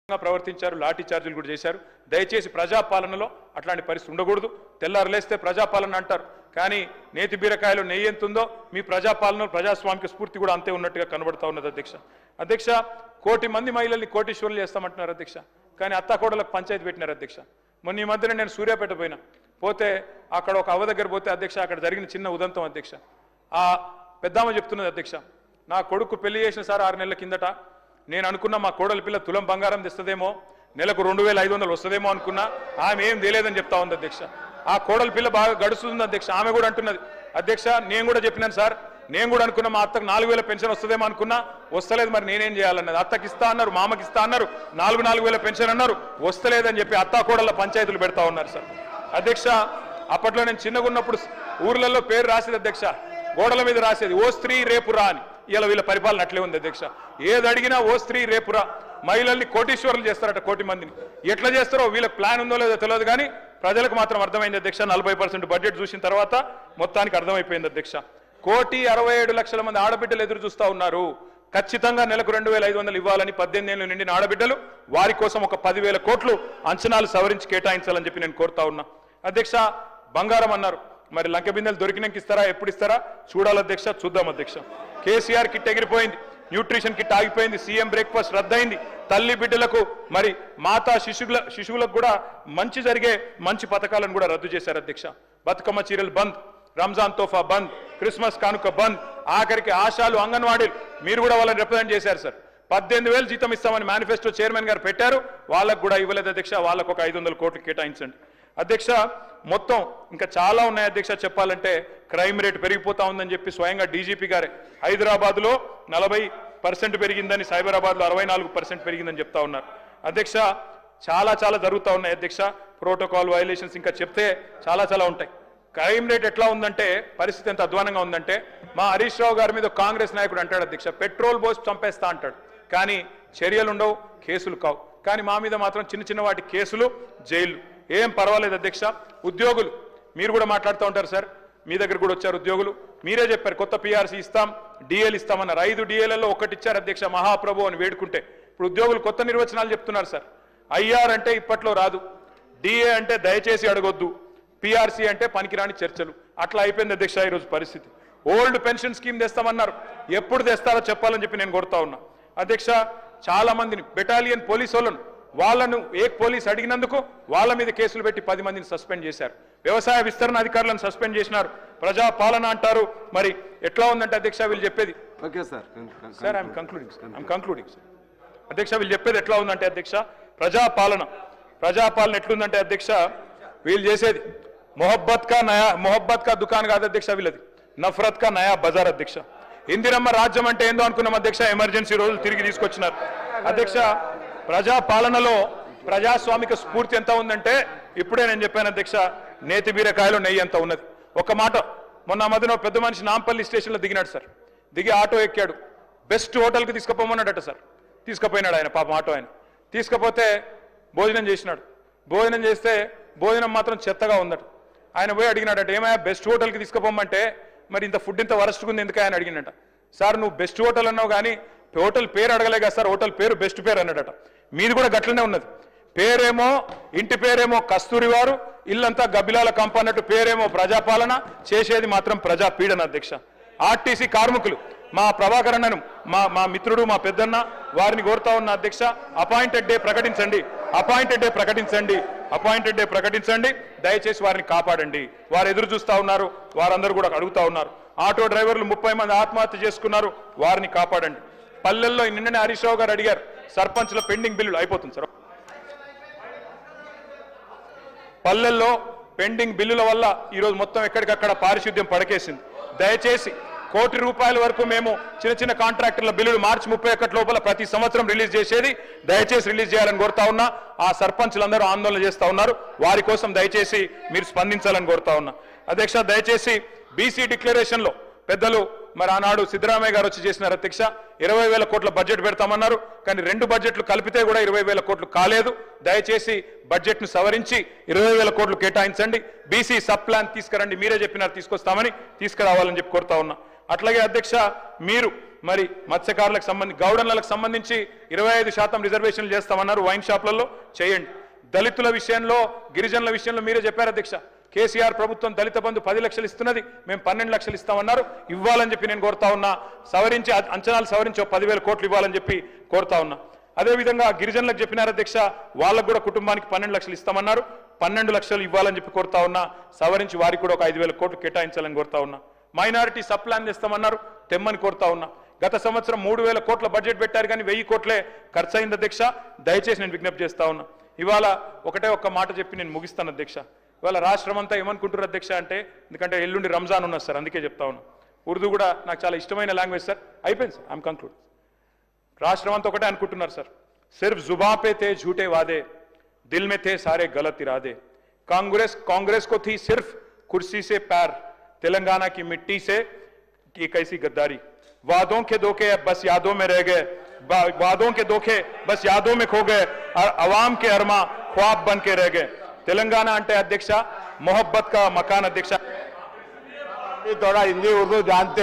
ప్రవర్తించారు, లాఠీ చార్జీలు కూడా చేశారు. దయచేసి ప్రజాపాలనలో అట్లాంటి పరిస్థితి ఉండకూడదు. తెల్లారులేస్తే ప్రజాపాలన అంటారు, కానీ నేతి బీరకాయలో నెయ్యి ఎంత ఉందో మీ ప్రజాపాలనలో ప్రజాస్వామిక స్ఫూర్తి కూడా అంతే ఉన్నట్టుగా కనబడతా ఉన్నది. అధ్యక్ష 1 కోటి మంది మహిళల్ని కోటీశ్వరులు చేస్తామంటున్నారు అధ్యక్ష, కానీ అత్తాకోడలకు పంచాయతీ పెట్టినారు అధ్యక్ష. మొన్న ఈ మధ్యన నేను సూర్యాపేట పోతే అక్కడ ఒక అవ్వ దగ్గర పోతే అధ్యక్ష అక్కడ జరిగిన చిన్న ఉదంతం అధ్యక్ష. ఆ పెద్దామ చెప్తున్నది అధ్యక్ష, నా కొడుకు పెళ్లి చేసిన సార్ 6 నెలల కిందట నేను అనుకున్నా మా కోడలి పిల్ల తులం బంగారం తెస్తుందేమో, నెలకు 2500 వస్తుందేమో అనుకున్నా, ఆమె ఏం తెలియదని చెప్తా ఉంది అధ్యక్ష. ఆ కోడలి పిల్ల బాగా గడుస్తుంది అధ్యక్ష. ఆమె కూడా అంటున్నది అధ్యక్ష, నేను కూడా చెప్పినాను సార్, నేను కూడా అనుకున్నా మా అత్తకు 4000 పెన్షన్ వస్తుందేమో అనుకున్నా, వస్తలేదు, మరి నేనేం చేయాలన్నది. అత్తకి ఇస్తా అన్నారు, మామకి ఇస్తా అన్నారు, 4000 పెన్షన్ అన్నారు, వస్తలేదని చెప్పి అత్తా కోడళ్ళ పంచాయతీలు పెడతా ఉన్నారు సార్. అధ్యక్ష అప్పట్లో నేను చిన్నగా ఉన్నప్పుడు ఊర్లలో పేరు రాసేది అధ్యక్ష, గోడల మీద రాసేది ఓ స్త్రీ రేపురా అని. ఇలా వీళ్ళ పరిపాలన అట్లే ఉంది అధ్యక్ష. ఏది అడిగినా ఓ స్త్రీ రేపురా. మహిళల్ని కోటీశ్వరులు చేస్తారట, 1 కోటి మందిని. ఎట్లా చేస్తారో వీళ్ళకి ప్లాన్ ఉందో లేదో తెలియదు, కానీ ప్రజలకు మాత్రం అర్థమైంది అధ్యక్ష. 40% బడ్జెట్ చూసిన తర్వాత మొత్తానికి అర్థమైపోయింది అధ్యక్ష. 1,67,00,000 మంది ఆడబిడ్డలు ఎదురు చూస్తా ఉన్నారు. ఖచ్చితంగా నెలకు 2,500 ఇవ్వాలని 18 ఏళ్ళు నిండిన ఆడబిడ్డలు, వారి కోసం ఒక 10,000 కోట్లు అంచనాలు సవరించి కేటాయించాలని చెప్పి నేను కోరుతా ఉన్నా అధ్యక్ష. బంగారం అన్నారు, మరి లంక బిందెలు దొరికినాక ఇస్తారా, ఎప్పుడు ఇస్తారా చూడాలి అధ్యక్ష, చూద్దాం అధ్యక్ష. కేసీఆర్ కిట్ ఎగిరిపోయింది, న్యూట్రిషన్ కిట్ ఆగిపోయింది, సీఎం బ్రేక్ఫాస్ట్ రద్దయింది. తల్లి బిడ్డలకు మరి మాతా శిశువులకు కూడా మంచి జరిగే మంచి పథకాలను కూడా రద్దు చేశారు అధ్యక్ష. బతుకమ్మ చీరలు బంద్, రంజాన్ తోఫా బంద్, క్రిస్మస్ కానుక బంద్, ఆఖరికి ఆశాలు అంగన్వాడీలు మీరు కూడా వాళ్ళని రిప్రజెంట్ చేశారు సార్. 18,000 జీతం ఇస్తామని మేనిఫెస్టో చైర్మన్ గారు పెట్టారు, వాళ్ళకు కూడా ఇవ్వలేదు అధ్యక్ష. వాళ్ళకు ఒక 500 కోట్లు కేటాయించండి అధ్యక్ష. మొత్తం ఇంకా చాలా ఉన్నాయి అధ్యక్ష చెప్పాలంటే. క్రైమ్ రేట్ పెరిగిపోతా ఉందని చెప్పి స్వయంగా డీజీపీ గారే హైదరాబాద్లో 40% పెరిగిందని, సైబరాబాద్లో 64% పెరిగిందని చెప్తా ఉన్నారు అధ్యక్ష. చాలా జరుగుతూ ఉన్నాయి అధ్యక్ష. ప్రోటోకాల్ వయలేషన్స్ ఇంకా చెప్తే చాలా ఉంటాయి. క్రైమ్ రేట్ ఎట్లా ఉందంటే, పరిస్థితి ఎంత అధ్వానంగా ఉందంటే, మా హరీష్ రావు గారి మీద కాంగ్రెస్ నాయకుడు అంటాడు అధ్యక్ష, పెట్రోల్ పోసి చంపేస్తా అంటాడు, కానీ చర్యలు ఉండవు, కేసులు కావు. కానీ మా మీద మాత్రం చిన్న వాటి కేసులు, జైలు. ఏం పర్వాలేదు అధ్యక్ష. ఉద్యోగులు మీరు కూడా మాట్లాడుతూ ఉంటారు సార్, మీ దగ్గర కూడా వచ్చారు ఉద్యోగులు, మీరే చెప్పారు కొత్త పీఆర్సీ ఇస్తాం, డిఏలు ఇస్తామన్నారు. 5 డిఏలలో 1 ఇచ్చారు అధ్యక్ష, మహాప్రభు అని వేడుకుంటే. ఇప్పుడు ఉద్యోగులు కొత్త నిర్వచనాలు చెప్తున్నారు సార్. ఐఆర్ అంటే ఇప్పట్లో రాదు, డిఏ అంటే దయచేసి అడగొద్దు, పీఆర్సీ అంటే పనికిరాని చర్చలు. అట్లా అయిపోయింది అధ్యక్ష ఈరోజు పరిస్థితి. ఓల్డ్ పెన్షన్ స్కీమ్ తెస్తామన్నారు, ఎప్పుడు తెస్తారో చెప్పాలని చెప్పి నేను కోరుతా ఉన్నా అధ్యక్ష. చాలా మందిని బెటాలియన్ పోలీసు వాళ్ళను ఏ పోలీస్ అడిగినందుకు వాళ్ళ మీద కేసులు పెట్టి 10 మందిని సస్పెండ్ చేశారు. వ్యవసాయ విస్తరణ అధికారులను సస్పెండ్ చేసినారు. ప్రజా పాలన అంటారు, మరి ఎట్లా ఉందంటే అధ్యక్ష వీళ్ళు చెప్పేది. Okay sir, I'm concluding sir. అధ్యక్ష వీళ్ళు చెప్పేది ఎట్లా ఉందంటే అధ్యక్ష, ప్రజాపాలన ఎట్లుందంటే అధ్యక్ష, వీళ్ళు చేసేది మొహబ్బత్ కా దుకాన్ కాదు అధ్యక్ష, వీళ్ళది నఫరత్ కా నయా బజార్ అధ్యక్ష. ఇందిరమ్మ రాజ్యం అంటే ఏందో అనుకున్నాం అధ్యక్ష, ఎమర్జెన్సీ రోజులు తిరిగి తీసుకొచ్చినారు అధ్యక్ష. ప్రజాపాలనలో ప్రజాస్వామిక స్ఫూర్తి ఎంత ఉందంటే, ఇప్పుడే నేను చెప్పాను అధ్యక్ష, నేతి బీరకాయలో నెయ్యి ఎంత ఉన్నది. ఒక మాట, మొన్న మధ్యన పెద్ద మనిషి నాంపల్లి స్టేషన్లో దిగినాడు సార్. దిగి ఆటో ఎక్కాడు, బెస్ట్ హోటల్కి తీసుకుపోమన్నాడట సార్. తీసుకుపోయినాడు ఆయన, పాపం ఆటో ఆయన. తీసుకుపోతే భోజనం చేసినాడు. భోజనం చేస్తే భోజనం మాత్రం చెత్తగా ఉందట. ఆయన పోయి అడిగినాడట, ఏమయ్యా బెస్ట్ హోటల్కి తీసుకుపోమంటే మరి ఇంత ఫుడ్ ఇంత వరస్ట్గా ఉంది ఎందుకు ఆయన అడిగినట. సార్ నువ్వు బెస్ట్ హోటల్ అన్నావు కానీ హోటల్ పేరు అడగలే కదా సార్, హోటల్ పేరు బెస్ట్ పేరు అన్నాడట. మీది కూడా గట్లనే ఉన్నది, పేరేమో ఇంటి పేరేమో కస్తూరి వారు, ఇల్లంతా గబ్బిలాల కంప అన్నట్టు పేరేమో ప్రజాపాలన, చేసేది మాత్రం ప్రజా పీడన అధ్యక్ష. ఆర్టీసీ కార్మికులు మా ప్రభాకర్ అన్నను, మా మిత్రుడు, మా పెద్దన్న, వారిని కోరుతా ఉన్న అధ్యక్ష, అపాయింటెడ్ డే ప్రకటించండి, దయచేసి వారిని కాపాడండి. వారు ఎదురు చూస్తా ఉన్నారు, వారందరూ కూడా అడుగుతా ఉన్నారు. ఆటో డ్రైవర్లు 30 మంది ఆత్మహత్య చేసుకున్నారు, వారిని కాపాడండి. పల్లెల్లో నిన్ననే హరీష్ రావు గారు అడిగారు, సర్పంచ్ల పెండింగ్ బిల్లులు అయిపోతుంది సార్. పల్లెల్లో పెండింగ్ బిల్లుల వల్ల ఈరోజు మొత్తం ఎక్కడికక్కడ పారిశుద్ధ్యం పడకేసింది. దయచేసి ₹1 కోటి వరకు మేము చిన్న కాంట్రాక్టర్ల బిల్లులు మార్చి 31 లోపల ప్రతి సంవత్సరం రిలీజ్ చేసేది, దయచేసి రిలీజ్ చేయాలని కోరుతా ఉన్నా. ఆ సర్పంచ్లందరూ ఆందోళన చేస్తా ఉన్నారు, వారి కోసం దయచేసి మీరు స్పందించాలని కోరుతా ఉన్నా అధ్యక్ష. దయచేసి బీసీ డిక్లరేషన్లో పెద్దలు మరి ఆనాడు సిద్ధరామయ్య గారు వచ్చి చేసినారు అధ్యక్ష. 20,000 కోట్ల బడ్జెట్ పెడతామన్నారు, కానీ 2 బడ్జెట్లు కలిపితే కూడా 20,000 కోట్లు కాలేదు. దయచేసి బడ్జెట్ను సవరించి 20,000 కోట్లు కేటాయించండి. బీసీ సబ్ ప్లాన్ తీసుకురండి, మీరే చెప్పినారు తీసుకొస్తామని, తీసుకురావాలని చెప్పి కోరుతా ఉన్నా. అట్లాగే అధ్యక్ష, మీరు మరి మత్స్యకారులకు సంబంధించి గౌడన్లకు సంబంధించి 25% రిజర్వేషన్లు చేస్తామన్నారు వైన్ షాప్లలో చేయండి. దళితుల విషయంలో గిరిజనుల విషయంలో మీరే చెప్పారు అధ్యక్ష, కేసీఆర్ ప్రభుత్వం దళిత బంధు 10 లక్షలు ఇస్తున్నది, మేము 12 లక్షలు ఇస్తామన్నారు. ఇవ్వాలని చెప్పి నేను కోరుతా ఉన్నా. సవరించి అంచనాలు సవరించి 10,000 కోట్లు ఇవ్వాలని చెప్పి కోరుతా ఉన్నా. అదేవిధంగా గిరిజనులకు చెప్పినారు అధ్యక్ష, వాళ్ళకు కూడా కుటుంబానికి 12 లక్షలు ఇస్తామన్నారు. 12 లక్షలు ఇవ్వాలని చెప్పి కోరుతా ఉన్నా. సవరించి వారికి కూడా ఒక 5,000 కోట్లు కేటాయించాలని కోరుతా ఉన్నా. మైనారిటీ సబ్ ప్లాన్ చేస్తామన్నారు, తెమ్మని కోరుతా ఉన్నా. గత సంవత్సరం 3,000 కోట్ల బడ్జెట్ పెట్టారు, కానీ 1000 కోట్లే ఖర్చు అయింది అధ్యక్ష. దయచేసి నేను విజ్ఞప్తి చేస్తా ఉన్నా. ఇవాళ ఒక్క మాట చెప్పి నేను ముగిస్తాను అధ్యక్ష. ఇవాళ రాష్ట్రం అంతా ఏమనుకుంటారు అధ్యక్ష అంటే, ఎందుకంటే ఎల్లుండి రంజాన్ ఉన్నది సార్, అందుకే చెప్తా ఉన్నా. ఉర్దూ కూడా నాకు చాలా ఇష్టమైన లాంగ్వేజ్ సార్. అయిపోయింది సార్, ఐఎమ్ కంక్లూడ్. రాష్ట్రం అంతా ఒకటే అనుకుంటున్నారు సార్. సిర్ఫ్ జుబా పే తే झूठे वादे, दिल में थे सारे गलत इरादे. कांग्रेस को थी सिर्फ कुर्सी से प्यार, तेलंगाना की मिट्टी से की कैसी गद्दारी. वादों के धोखे बस यादों में रह गए, वादों के धोखे बस यादों में खो गए, और अवाम के अरमा ख्वाब बन के रह गए. तेलंगाना अंटे अध्यक्ष मोहब्बत का मकान अध्यक्ष. हम भी थोड़ा हिंदी उर्दू जानते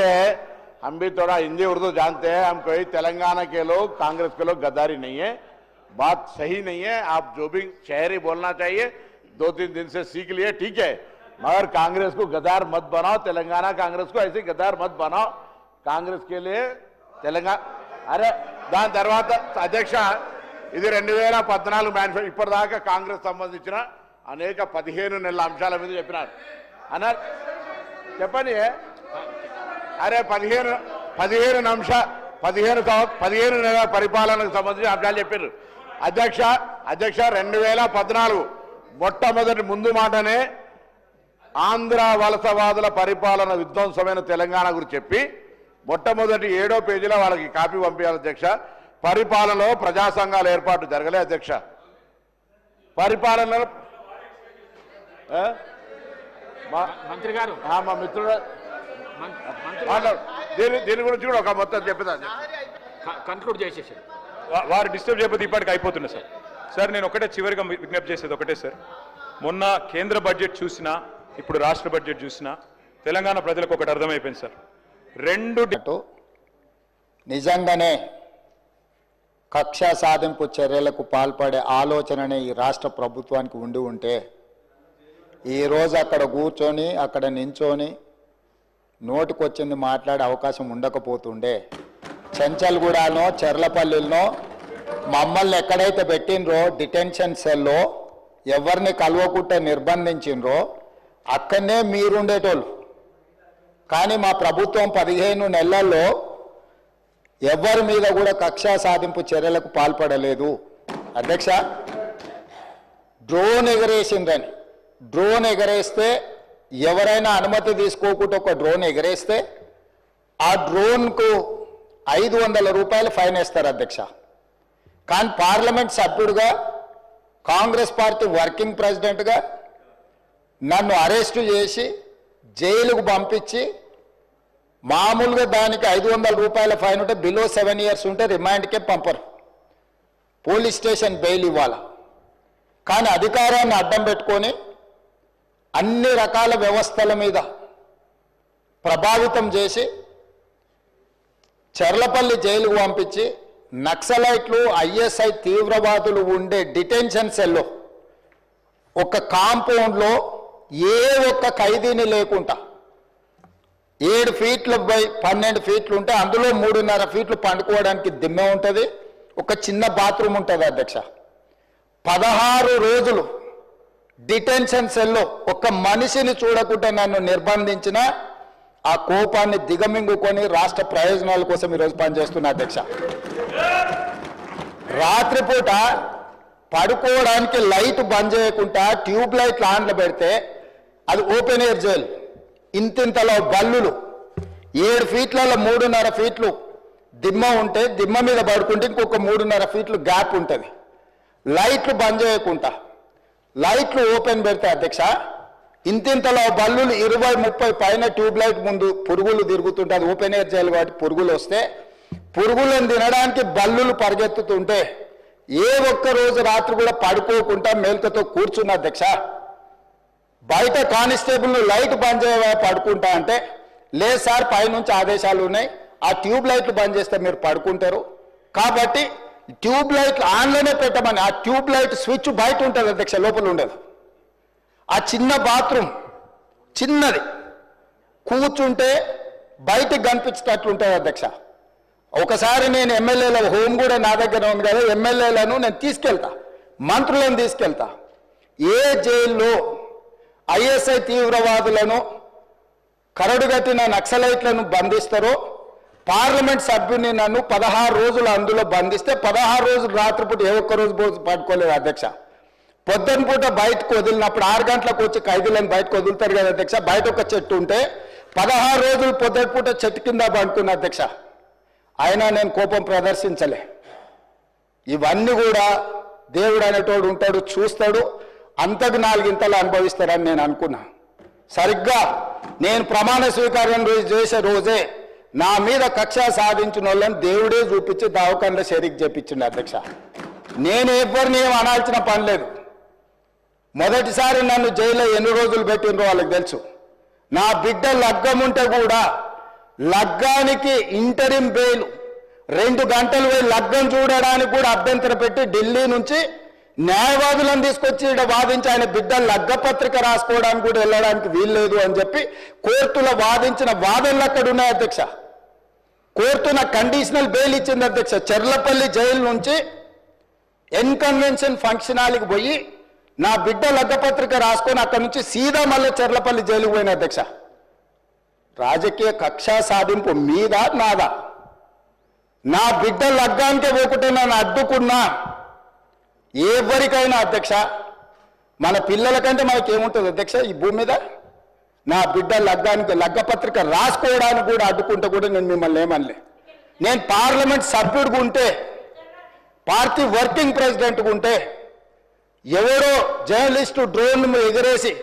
हैं, हम कोई तेलंगाना के लोग, कांग्रेस के लोग गद्दारी नहीं है. बात सही नहीं है. आप जो भी शहरी बोलना चाहिए 2-3 दिन से सीख लिए, ठीक है, मगर कांग्रेस को गद्दार मत बनाओ. तेलंगाना कांग्रेस को ऐसे गद्दार मत बनाओ. कांग्रेस के लिए तेलंगाना अरे దాని తర్వాత అధ్యక్ష ఇది 2014 మేనిఫెస్టో ఇప్పటిదాకా కాంగ్రెస్ సంబంధించిన అనేక 15 నెలల అంశాల మీద చెప్పినారు అన్నారు. చెప్పండి. అరే 15 నెలల పరిపాలనకు సంబంధించిన అంశాలు చెప్పారు అధ్యక్ష. 2014 మొట్టమొదటి ముందు మాటనే ఆంధ్ర వలసవాదుల పరిపాలన విధ్వంసమైన తెలంగాణ గురించి చెప్పి మొట్టమొదటి 7వ పేజీలో వాళ్ళకి కాపీ పంపించాలి అధ్యక్ష. పరిపాలనలో ప్రజా సంఘాల ఏర్పాటు జరగలే అధ్యక్ష. పరిపాలనలో మంత్రి గారు మా మిత్రుడు దీని గురించి కూడా ఒక మొత్తం చెప్పేదా కన్క్లూడ్ చేసేసారు. వారు డిస్టర్బ్ చేయకపోతే ఇప్పటికి అయిపోతున్నా సార్. సార్ నేను ఒకటే చివరిగా విజ్ఞప్తి చేసేది ఒకటే సార్. మొన్న కేంద్ర బడ్జెట్ చూసినా, ఇప్పుడు రాష్ట్ర బడ్జెట్ చూసినా తెలంగాణ ప్రజలకు ఒకటి అర్థమైపోయింది సార్. నిజంగానే కక్ష సాధింపు చర్యలకు పాల్పడే ఆలోచననే ఈ రాష్ట్ర ప్రభుత్వానికి ఉండి ఉంటే ఈరోజు అక్కడ కూర్చొని అక్కడ నించొని నోటికొచ్చింది మాట్లాడే అవకాశం ఉండకపోతుండే. చెంచల్గూడనో చెర్లపల్లిలో మమ్మల్ని ఎక్కడైతే పెట్టినరో డిటెన్షన్ సెల్లో ఎవరిని కలవకుండా నిర్బంధించినరో అక్కడనే మీరుండేటోళ్ళు. కానీ మా ప్రభుత్వం 15 నెలల్లో ఎవరి మీద కూడా కక్షా సాధింపు చర్యలకు పాల్పడలేదు అధ్యక్ష. డ్రోన్ ఎగరేసిందని, డ్రోన్ ఎగరేస్తే ఎవరైనా అనుమతి తీసుకోకుండా ఒక డ్రోన్ ఎగరేస్తే ఆ డ్రోన్కు 500 రూపాయలు ఫైన్ వేస్తారు అధ్యక్ష. కానీ పార్లమెంట్ సభ్యుడిగా, కాంగ్రెస్ పార్టీ వర్కింగ్ ప్రెసిడెంట్గా నన్ను అరెస్టు చేసి జైలుకు పంపించి మామూలుగా దానికి 500 రూపాయల ఫైన్ ఉంటే బిలో 7 ఇయర్స్ ఉంటే రిమాండ్కే పంపరు, పోలీస్ స్టేషన్ బెయిల్ ఇవ్వాలి. కానీ అధికారాన్ని అడ్డం పెట్టుకొని అన్ని రకాల వ్యవస్థల మీద ప్రభావితం చేసి చెర్లపల్లి జైలుకు పంపించి నక్సలైట్లు, ఐఎస్ఐ తీవ్రవాదులు ఉండే డిటెన్షన్ సెల్లో ఒక కాంపౌండ్లో ఏ ఒక్క ఖైదీని లేకుండా 7 ఫీట్లు బై 12 ఫీట్లు ఉంటే అందులో 3.5 ఫీట్లు పండుకోవడానికి దిమ్మె ఉంటుంది, ఒక చిన్న బాత్రూమ్ ఉంటుంది అధ్యక్ష. 16 రోజులు డిటెన్షన్ సెల్లో ఒక్క మనిషిని చూడకుండా నన్ను నిర్బంధించిన ఆ కోపాన్ని దిగమింగుకొని రాష్ట్ర ప్రయోజనాల కోసం ఈరోజు పనిచేస్తున్నా అధ్యక్ష. రాత్రిపూట పడుకోవడానికి లైట్ బంద్ చేయకుండా ట్యూబ్ లైట్లు ఆన్లో పెడితే అది ఓపెన్ ఎయిర్ జైలు. ఇంతింతలో బల్లులు 7 ఫీట్లలో 3.5 ఫీట్లు దిమ్మ ఉంటే దిమ్మ మీద పడుకుంటే ఇంకొక 3.5 ఫీట్లు గ్యాప్ ఉంటుంది. లైట్లు బంద్ చేయకుండా లైట్లు ఓపెన్ పెడితే అధ్యక్ష ఇంతింతలో బల్లులు 20-30 పైన ట్యూబ్ లైట్ ముందు పురుగులు తిరుగుతుంటే అది ఓపెన్ ఎయిర్ జైలు కాబట్టి పురుగులు వస్తే పురుగులను తినడానికి బల్లులు పరిగెత్తుతుంటే ఏ ఒక్క రోజు రాత్రి కూడా పడుకోకుండా మేల్కతో కూర్చున్న అధ్యక్ష. బయట కానిస్టేబుల్ లైట్ బంద్ చేయవా పడుకుంటా అంటే లేదు సార్ పైనుంచి ఆదేశాలు ఉన్నాయి, ఆ ట్యూబ్ లైట్లు బంద్ చేస్తే మీరు పడుకుంటారు. కాబట్టి ట్యూబ్ లైట్లు ఆన్లోనే పెట్టమని, ఆ ట్యూబ్ లైట్ స్విచ్ బయట ఉంటుంది అధ్యక్ష, లోపల ఉండదు. ఆ చిన్న బాత్రూమ్ చిన్నది, కూర్చుంటే బయటికి కనిపించేటట్లు ఉంటుంది అధ్యక్ష. ఒకసారి నేను ఎమ్మెల్యేల హోమ్ కూడా నా దగ్గర ఉంది కదా, ఎమ్మెల్యేలను నేను తీసుకెళ్తా, మంత్రులను తీసుకెళ్తా. ఏ జైల్లో ఐఎస్ఐ తీవ్రవాదులను కరడుగట్టిన నక్సలైట్లను బంధిస్తారో, పార్లమెంట్ సభ్యుని నన్ను 16 రోజులు అందులో బంధిస్తే 16 రోజులు రాత్రిపూట ఏ ఒక్క రోజు పట్టుకోలేదు అధ్యక్ష. పొద్దున పూట బయటకు వదిలినప్పుడు 6 గంటలకు వచ్చి ఖైదీలను బయటకు వదులుతారు కదా అధ్యక్ష. బయట ఒక చెట్టు ఉంటే 16 రోజులు పొద్దున పూట చెట్టు కింద పండుకున్న అధ్యక్ష. అయినా నేను కోపం ప్రదర్శించలే. ఇవన్నీ కూడా దేవుడు అనేటోడు ఉంటాడు, చూస్తాడు, అంతకు 4 ఇంతలు అనుభవిస్తారని నేను అనుకున్నా. సరిగ్గా నేను ప్రమాణ స్వీకారం చేసే రోజే నా మీద కక్ష సాధించిన వాళ్ళని దేవుడే చూపించి దావకంలో షరీక్ చేపించిండు అధ్యక్ష. నేను ఎవరిని ఏం అనాల్సిన పని లేదు. మొదటిసారి నన్ను జైల్లో ఎన్ని రోజులు పెట్టినరో వాళ్ళకి తెలుసు. నా బిడ్డ లగ్గం ఉంటే కూడా లగ్గానికి ఇంటరిం బెయిల్ 2 గంటలు పోయి లగ్గం చూడడానికి కూడా అభ్యంతరం పెట్టి ఢిల్లీ నుంచి న్యాయవాదులను తీసుకొచ్చి ఇక్కడ వాదించి ఆయన బిడ్డ లగ్గపత్రిక రాసుకోవడానికి కూడా వెళ్ళడానికి వీల్లేదు అని చెప్పి కోర్టులో వాదించిన వాదనలు అక్కడ ఉన్నాయి అధ్యక్ష. కోర్టు నాకు కండిషనల్ బెయిల్ ఇచ్చింది అధ్యక్ష. చెర్లపల్లి జైలు నుంచి ఎన్కన్వెన్షన్ ఫంక్షన్ హాల్కి పోయి నా బిడ్డ లగ్గపత్రిక రాసుకొని అక్కడి నుంచి సీదా మళ్ళీ చెర్లపల్లి జైలుకి పోయిన అధ్యక్ష. రాజకీయ కక్ష సాధింపు మీద నాదా? నా బిడ్డ లగ్గానికే పోకుంటే నన్ను అడ్డుకున్నా ఎవరికైనా అధ్యక్ష, మన పిల్లలకంటే మనకేముంటుంది అధ్యక్ష ఈ భూమి మీద? నా బిడ్డ లగ్గానికి లగ్గపత్రిక రాసుకోవడానికి కూడా అడ్డుకుంటే కూడా నేను మిమ్మల్ని ఏమనలే. నేను పార్లమెంట్ సభ్యుడిగా ఉంటే, పార్టీ వర్కింగ్ ప్రెసిడెంట్గా ఉంటే, ఎవరో జర్నలిస్టు డ్రోన్ ఎగరేసి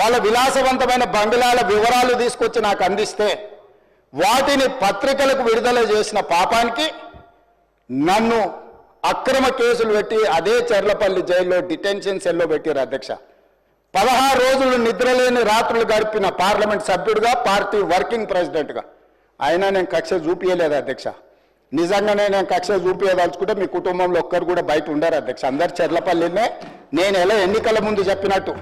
వాళ్ళ విలాసవంతమైన బంగ్లాల వివరాలు తీసుకొచ్చి నాకు అందిస్తే వాటిని పత్రికలకు విడుదల చేసిన పాపానికి నన్ను అక్రమ కేసులు పెట్టి అదే చెర్లపల్లి జైల్లో డిటెన్షన్ సెల్లో పెట్టారు అధ్యక్ష. 16 రోజులు నిద్రలేని రాత్రులు గడిపిన పార్లమెంట్ సభ్యుడిగా, పార్టీ వర్కింగ్ ప్రెసిడెంట్గా అయినా నేను కక్ష చూపించలేదు అధ్యక్ష. నిజంగానే నేను కక్ష చూపించదలుచుకుంటే మీ కుటుంబంలో ఒక్కరు కూడా బయట ఉండరు అధ్యక్ష. అందరు చెర్లపల్లినే. నేను ఎలా ఎన్నికల ముందు చెప్పినట్టు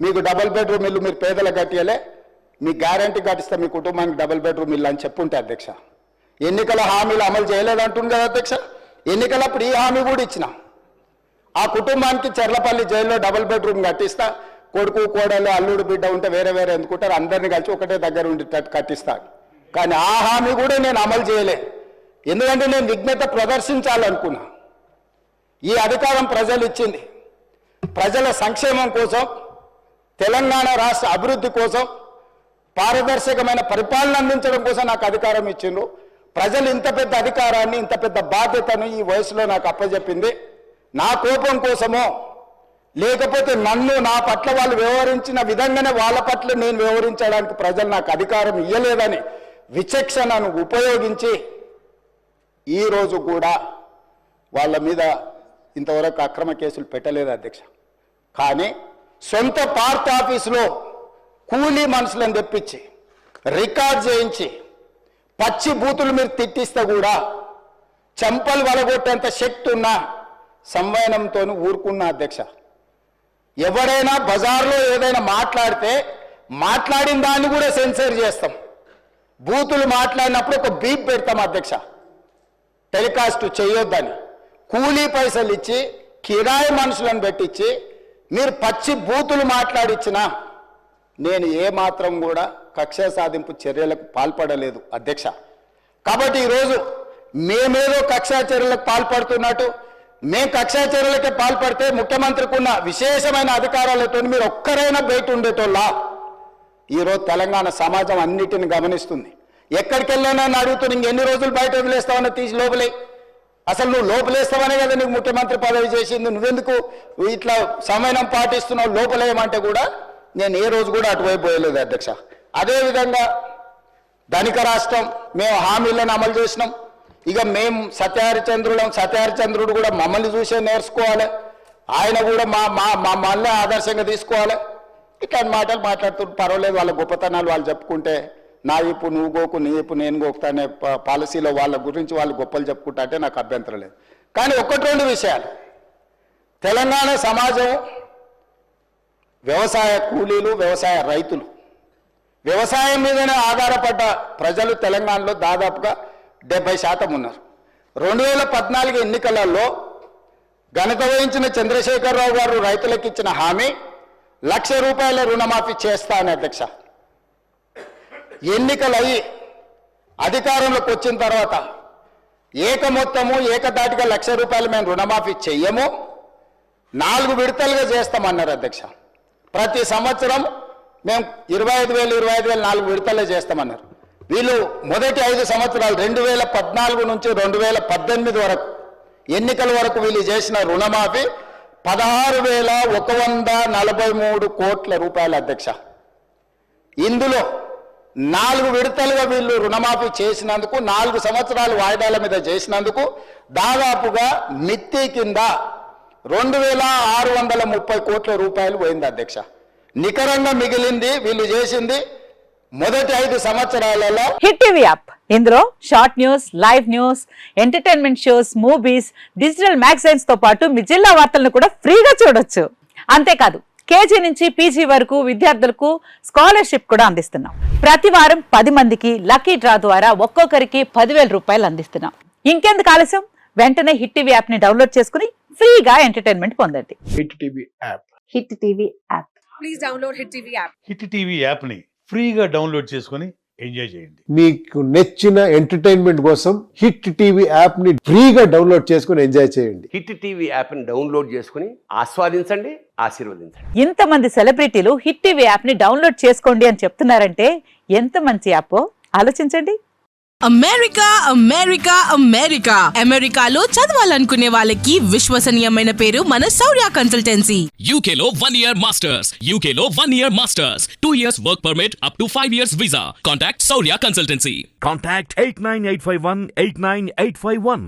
మీకు డబుల్ బెడ్రూమ్ ఇల్లు మీరు పేదలకు కట్టియలే, మీ గ్యారంటీ కట్టిస్తే మీ కుటుంబానికి డబుల్ బెడ్రూమ్ ఇల్లు అని చెప్పుంటే అధ్యక్ష. ఎన్నికల హామీలు అమలు చేయలేదంటుంది కదా అధ్యక్ష. ఎన్నికలప్పుడు ఈ హామీ కూడా ఇచ్చిన. ఆ కుటుంబానికి చెర్లపల్లి జైల్లో డబుల్ బెడ్రూమ్ కట్టిస్తా, కొడుకు కోడలు అల్లుడు బిడ్డ ఉంటే వేరే వేరే ఎందుకుంటారు, అందరినీ కలిసి ఒకటే దగ్గర ఉండేటట్టు కట్టిస్తాను. కానీ ఆ హామీ కూడా నేను అమలు చేయలే. ఎందుకంటే నేను విఘ్నత ప్రదర్శించాలనుకున్నా. ఈ అధికారం ప్రజలు ఇచ్చింది ప్రజల సంక్షేమం కోసం, తెలంగాణ రాష్ట్ర అభివృద్ధి కోసం, పారదర్శకమైన పరిపాలన అందించడం కోసం నాకు అధికారం ఇచ్చిండ్రు. ప్రజలు ఇంత పెద్ద అధికారాన్ని, ఇంత పెద్ద బాధ్యతను ఈ వయసులో నాకు అప్పచెప్పింది. నా కోపం కోసమో లేకపోతే నన్ను నా పట్ల వాళ్ళు వ్యవహరించిన విధంగానే వాళ్ళ పట్ల నేను వ్యవహరించడానికి ప్రజలు నాకు అధికారం ఇవ్వలేదని విచక్షణను ఉపయోగించి ఈరోజు కూడా వాళ్ళ మీద ఇంతవరకు అక్రమ కేసులు పెట్టలేదు అధ్యక్ష. కానీ సొంత పార్టీ ఆఫీసులో కూలీ మనుషులను తెప్పించి రికార్డ్ చేయించి పచ్చి బూతులు మీరు తిట్టిస్తే కూడా చెంపలు వలగొట్టేంత శక్తి ఉన్నా సంవయనంతో ఊరుకున్నా అధ్యక్ష. ఎవరైనా బజార్లో ఏదైనా మాట్లాడితే మాట్లాడిన దాన్ని కూడా సెన్సర్ చేస్తాం. బూతులు మాట్లాడినప్పుడు ఒక బీప్ పెడతాం అధ్యక్ష, టెలికాస్ట్ చేయొద్దని. కూలీ పైసలు ఇచ్చి కిరాయి మనుషులను పెట్టించి మీరు పచ్చి బూతులు మాట్లాడిచ్చినా నేను ఏమాత్రం కూడా కక్ష సాధింపు చర్యలకు పాల్పడలేదు అధ్యక్ష. కాబట్టి ఈరోజు మేమేదో కక్షా చర్యలకు పాల్పడుతున్నట్టు, మేము కక్షా చర్యలకే పాల్పడితే ముఖ్యమంత్రికి ఉన్న విశేషమైన అధికారాలతో మీరు ఒక్కరైనా బయట ఉండేటోళ్ళ? ఈరోజు తెలంగాణ సమాజం అన్నిటిని గమనిస్తుంది. ఎక్కడికి వెళ్ళానని అడుగుతుంది, ఇంకెన్ని రోజులు బయట వదిలేస్తావని తీసి లోపలే. అసలు నువ్వు లోపలేస్తావనే కదా నీకు ముఖ్యమంత్రి పదవి చేసింది, నువ్వెందుకు ఇట్లా సమయం పాటిస్తున్నావు లోపలేయమంటే కూడా నేను ఏ రోజు కూడా అటువైపు పోయలేదు అధ్యక్ష. అదేవిధంగా ధనిక రాష్ట్రం, మేము హామీలను అమలు చేసినాం. ఇక మేము సత్యహరిచంద్రుడు కూడా మమ్మల్ని చూసే నేర్చుకోవాలి, ఆయన కూడా మళ్ళీ ఆదర్శంగా తీసుకోవాలి. ఇట్లాంటి మాటలు మాట్లాడుతూ పర్వాలేదు, వాళ్ళ గొప్పతనాలు వాళ్ళు చెప్పుకుంటే నా ఇప్పు నువ్వు గోకు నీ ఇప్పు నేను గోకుతా అనే పాలసీలో వాళ్ళ గురించి వాళ్ళు గొప్పలు చెప్పుకుంటా అంటే నాకు అభ్యంతరం లేదు. కానీ ఒకటి రెండు విషయాలు, తెలంగాణ సమాజం వ్యవసాయ కూలీలు, వ్యవసాయ రైతులు, వ్యవసాయం మీదనే ఆధారపడ్డ ప్రజలు తెలంగాణలో దాదాపుగా 70% ఉన్నారు. 2014 ఎన్నికలలో ఘనత వహించిన చంద్రశేఖరరావు గారు రైతులకు ఇచ్చిన హామీ 1,00,000 రూపాయల రుణమాఫీ చేస్తా అని అధ్యక్ష. ఎన్నికలయ్యి అధికారంలోకి వచ్చిన తర్వాత మొత్తము ఏకదాటిగా 1,00,000 రూపాయలు మేము రుణమాఫీ చెయ్యము, 4 విడతలుగా చేస్తామన్నారు అధ్యక్ష. ప్రతి సంవత్సరం మేము 25,000 4 విడతలే చేస్తామన్నారు. వీళ్ళు మొదటి 5 సంవత్సరాలు 2014 నుంచి 2018 వరకు ఎన్నికల వరకు వీళ్ళు చేసిన రుణమాఫీ 16,143 కోట్ల రూపాయల అధ్యక్ష. ఇందులో 4 విడతలుగా వీళ్ళు రుణమాఫీ చేసినందుకు, 4 సంవత్సరాలు వాయిదాల మీద చేసినందుకు దాదాపుగా మిత్తి కింద 2,630 కోట్ల రూపాయలు పోయింది అధ్యక్ష. నికరంగా మిగిలింది వీళ్ళు చేసింది మొదటి 5 సంవత్సరాలలో. హిట్ టీవీ యాప్, ఇందులో short news, live news, entertainment shows, movies, digital magazines తో పాటు మీ జిల్లా వార్తలను కూడా ఫ్రీగా చూడొచ్చు. అంతేకాదు కేజీ నుంచి పీజీ వరకు విద్యార్థులకు స్కాలర్షిప్ కూడా అందిస్తున్నాం. ప్రతి వారం 10 మందికి లక్కీ డ్రా ద్వారా ఒక్కొక్కరికి 10,000 రూపాయలు అందిస్తున్నాం. ఇంకెందుకు ఆలస్యం, వెంటనే హిట్ టీవీ యాప్ ని డౌన్లోడ్ చేసుకుని ఫ్రీగా ఎంటర్టైన్మెంట్ పొందండి. Hit TV app. Hit TV app. Please download Hit TV app. Hit TV యాప్ని ఫ్రీగా డౌన్లోడ్ చేసుకొని ఎంజాయ్ చేయండి. మీకు నచ్చిన ఎంటర్టైన్మెంట్ కోసం హిట్ టీవీ యాప్ ని ఫ్రీగా డౌన్లోడ్ చేసుకుని ఎంజాయ్ చేయండి. హిట్ టీవీ యాప్ని డౌన్లోడ్ చేసుకుని ఆస్వాదించండి, ఆశీర్వదించండి. ఇంతమంది సెలబ్రిటీలు హిట్ టీవీ యాప్ ని డౌన్లోడ్ చేసుకోండి అని చెప్తున్నారంటే ఎంత మంచి యాప్ ఆలోచించండి. అమెరికా అమెరికా అమెరికా అమెరికాలో చదవాలనుకునే వాళ్ళకి విశ్వసనీయమైన పేరు మన శౌర్య కన్సల్టెన్సీ. UK లో 1 year masters. UK లో 1 year masters. 2 years work permit up to 5 years visa. Contact Saurya Consultancy. Contact 89851 89851.